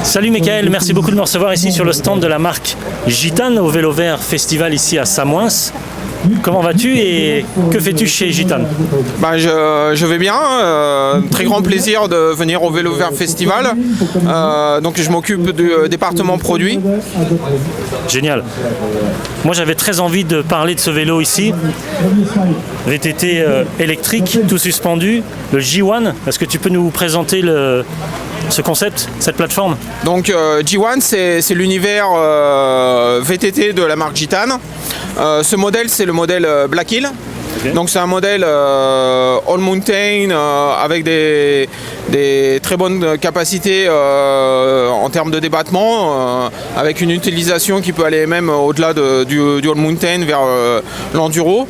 Salut Michael, merci beaucoup de me recevoir ici sur le stand de la marque Gitane au Vélo Vert Festival ici à Samoëns. Comment vas-tu et que fais-tu chez Gitane? Je vais bien, très grand plaisir de venir au Vélo Vert Festival. Donc je m'occupe du département produits. Génial. Moi j'avais très envie de parler de ce vélo ici. VTT électrique, tout suspendu, le G1. Est-ce que tu peux nous présenter ce concept, cette plateforme? Donc G1 c'est l'univers VTT de la marque Gitane. Ce modèle c'est le modèle Black Hill. Okay. Donc c'est un modèle all mountain avec des très bonnes capacités en termes de débattement, avec une utilisation qui peut aller même au-delà du all mountain vers l'enduro.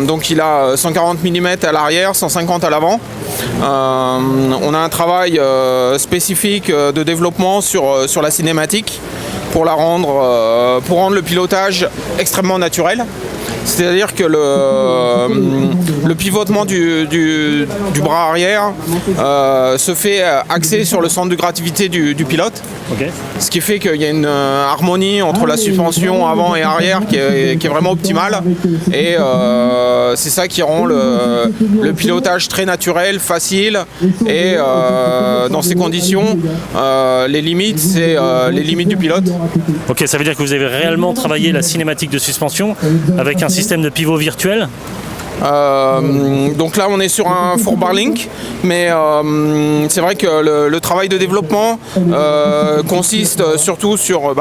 Donc il a 140 mm à l'arrière, 150 à l'avant. On a un travail spécifique de développement sur la cinématique pour rendre le pilotage extrêmement naturel. C'est-à-dire que le pivotement du bras arrière se fait axé sur le centre de gravité du pilote. Okay. Ce qui fait qu'il y a une harmonie entre la suspension avant et arrière qui est vraiment optimale. Et c'est ça qui rend le pilotage très naturel, facile. Et dans ces conditions, les limites, c'est les limites du pilote. Ok, ça veut dire que vous avez réellement travaillé la cinématique de suspension avec un système de pivot virtuel? Donc là on est sur un 4-bar link, mais c'est vrai que le travail de développement consiste surtout sur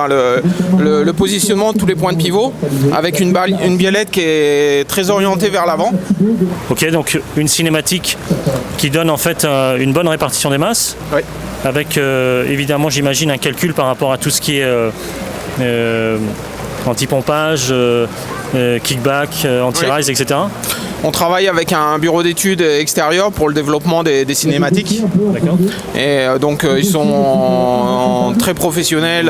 le positionnement de tous les points de pivot avec une biellette qui est très orientée vers l'avant. Ok, donc une cinématique qui donne en fait une bonne répartition des masses. Oui. Avec évidemment j'imagine un calcul par rapport à tout ce qui est anti-pompage, kickback, anti-rise, oui. Etc. On travaille avec un bureau d'études extérieur pour le développement des cinématiques. D'accord. Et donc ils sont très professionnels,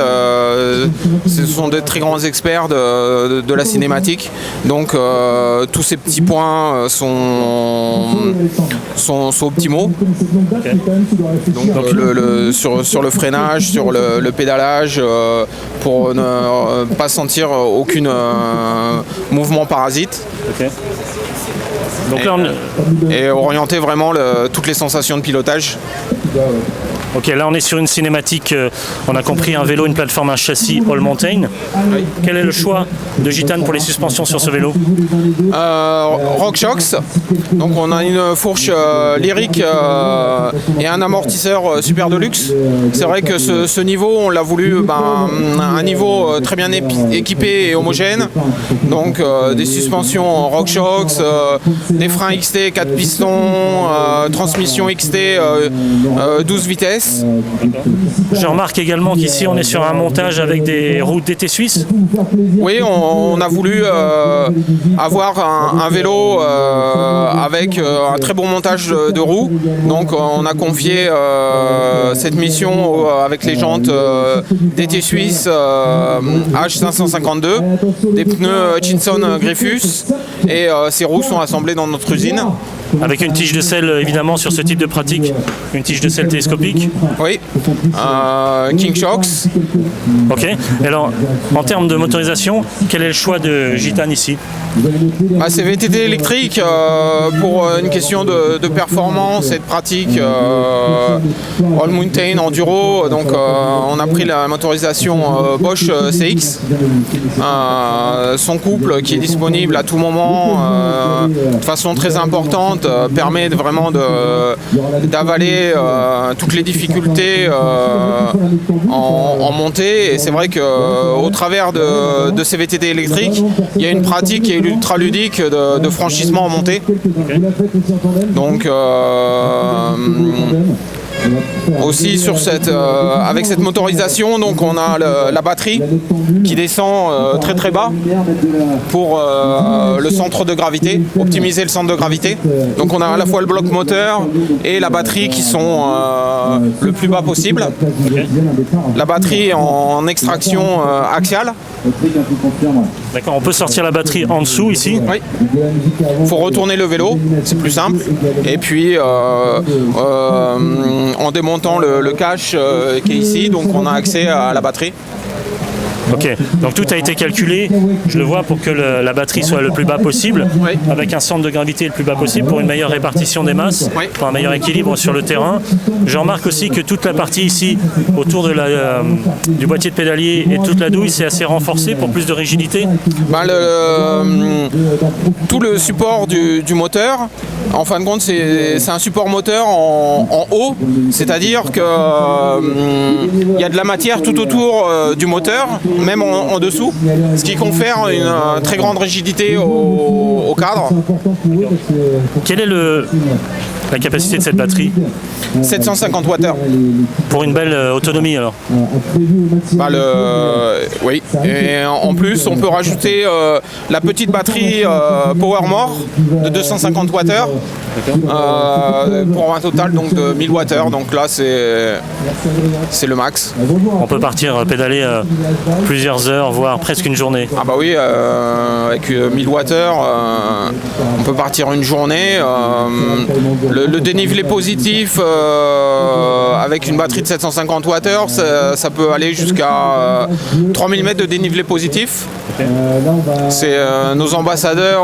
ce sont des très grands experts de la cinématique. Donc tous ces petits points sont optimaux. Okay. Donc sur le freinage, sur le pédalage, pour ne pas sentir aucun mouvement parasite. Okay. Donc là, et orienter vraiment toutes les sensations de pilotage. Ok, là on est sur une cinématique, on a compris un vélo, une plateforme, un châssis all mountain. Oui. Quel est le choix de Gitane pour les suspensions sur ce vélo? RockShox, donc on a une fourche lyrique et un amortisseur super deluxe. C'est vrai que ce niveau, on l'a voulu un niveau très bien équipé et homogène. Donc des suspensions RockShox, des freins XT 4 pistons, transmission XT 12 vitesses. Je remarque également qu'ici on est sur un montage avec des roues DT Suisse. Oui, on a voulu avoir un vélo avec un très bon montage de roues. Donc on a confié cette mission avec les jantes DT Suisse H552, des pneus Chinson Griffus, et ces roues sont assemblées dans notre usine. Avec une tige de selle évidemment sur ce type de pratique, une tige de selle télescopique. Oui, KingShox. Ok, et alors en termes de motorisation, quel est le choix de Gitane ici? C'est VTT électrique pour une question de performance et de pratique all mountain enduro. Donc on a pris la motorisation Bosch CX, son couple qui est disponible à tout moment de façon très importante permet vraiment d'avaler toutes les difficultés en montée. Et c'est vrai qu'au travers de ces VTT électriques, il y a une pratique qui est ultra ludique de franchissement en montée. Okay. Donc aussi sur avec cette motorisation, donc on a la batterie qui descend très très bas pour le centre de gravité, optimiser le centre de gravité. Donc on a à la fois le bloc moteur et la batterie qui sont le plus bas possible. Okay. La batterie en extraction axiale. D'accord, on peut sortir la batterie en dessous ici. Oui. Il faut retourner le vélo, c'est plus simple. Et puis en démontant le cache qui est ici, donc on a accès à la batterie. Ok, donc tout a été calculé, je le vois, pour que la batterie soit le plus bas possible, Oui. avec un centre de gravité le plus bas possible pour une meilleure répartition des masses, Oui. pour un meilleur équilibre sur le terrain. Je remarque aussi que toute la partie ici, autour de du boîtier de pédalier et toute la douille, c'est assez renforcé pour plus de rigidité. Ben, tout le support du moteur, en fin de compte, c'est un support moteur en haut, c'est-à-dire qu'il y a de la matière tout autour du moteur, même en dessous, ce qui confère une très grande rigidité au cadre. Quelle est la capacité de cette batterie 750 Wh. pour une belle autonomie alors? Bah, oui, et en plus on peut rajouter la petite batterie PowerMore de 250 Wh pour un total donc de 1000 Wh. Donc là c'est le max. On peut partir pédaler plusieurs heures, voire presque une journée. Ah bah oui, avec 1000 Wh, on peut partir une journée. Le dénivelé positif avec une batterie de 750 Wh, ça peut aller jusqu'à 3000 mètres de dénivelé positif. C'est nos ambassadeurs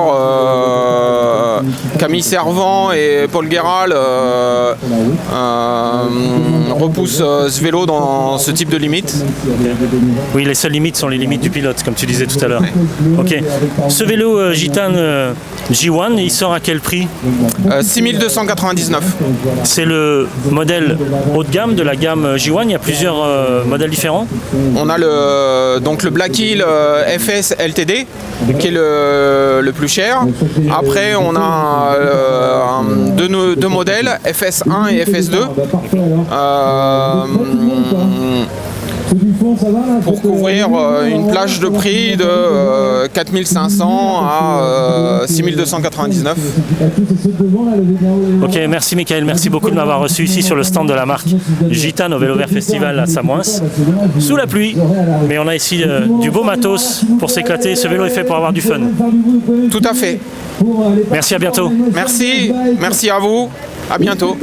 Camille Servant et Paul Guéral repoussent ce vélo dans ce type de limite. Oui, les seules limites sont les limites du pilote, comme tu disais tout à l'heure. Ok. Ce vélo Gitane G1, il sort à quel prix? 6299. C'est le modèle haut de gamme de la gamme G1. Il y a plusieurs modèles différents. On a le Black Hill FS LTD qui est le plus cher. Après, on a deux modèles, FS1 et FS2. Pour couvrir une plage de prix de 4500 à 6299. Ok, merci Michael, merci beaucoup de m'avoir reçu ici sur le stand de la marque Gitane au Vélo Vert Festival à Samoins. Sous la pluie, mais on a ici du beau matos pour s'éclater. Ce vélo est fait pour avoir du fun. Tout à fait. Merci, à bientôt. Merci à vous, à bientôt.